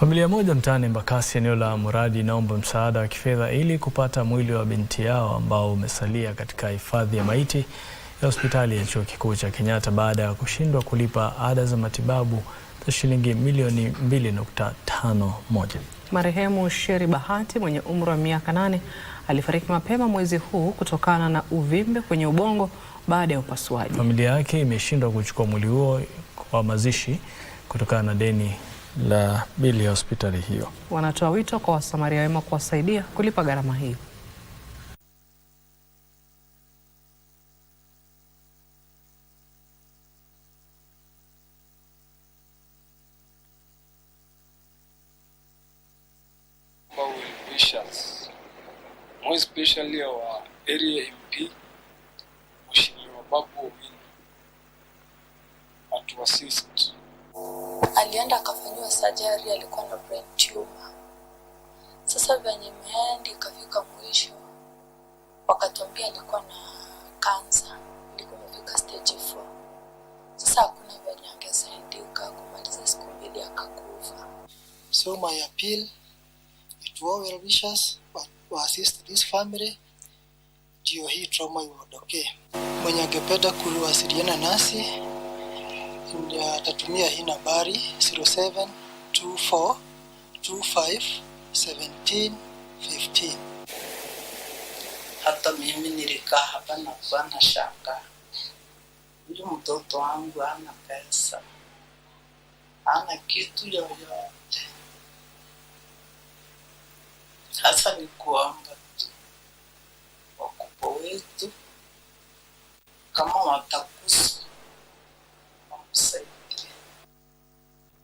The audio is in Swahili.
Familia moja mtaani Embakasi eneo la Muradi inaomba msaada wa kifedha ili kupata mwili wa binti yao ambao umesalia katika hifadhi ya maiti ya hospitali ya Chuo Kikuu cha Kenyatta baada ya kushindwa kulipa ada za matibabu za shilingi milioni 2.51. Marehemu Sheri Bahati mwenye umri wa miaka 8 alifariki mapema mwezi huu kutokana na uvimbe kwenye ubongo baada ya upasuaji. Familia yake imeshindwa kuchukua mwili huo kwa mazishi kutokana na deni la bili ya hospitali hiyo. Wanatoa wito kwa wasamaria wema kuwasaidia kulipa gharama hiyo. More especially our area MP, Mheshimiwa Babu Owino, atu assist. Alienda akafanywa surgery, alikuwa na brain tumor. Sasa venye imeenda ikafika mwisho, wakatuambia alikuwa na cancer, ilikuwa imefika stage 4. Sasa hakuna venye angesaidika, kumaliza siku 2 akakufa. So my appeal to all well wishers to assist this family ndio hii trauma iondokee. Mwenye angependa kuwasiliana nasi atatumia hii nambari 0724251715. Hata mimi nilikaa hapa na kuwa shaka. Yule mtoto wangu hana pesa, hana kitu yoyote. Hasa ni kuomba tu wakubwa wetu kama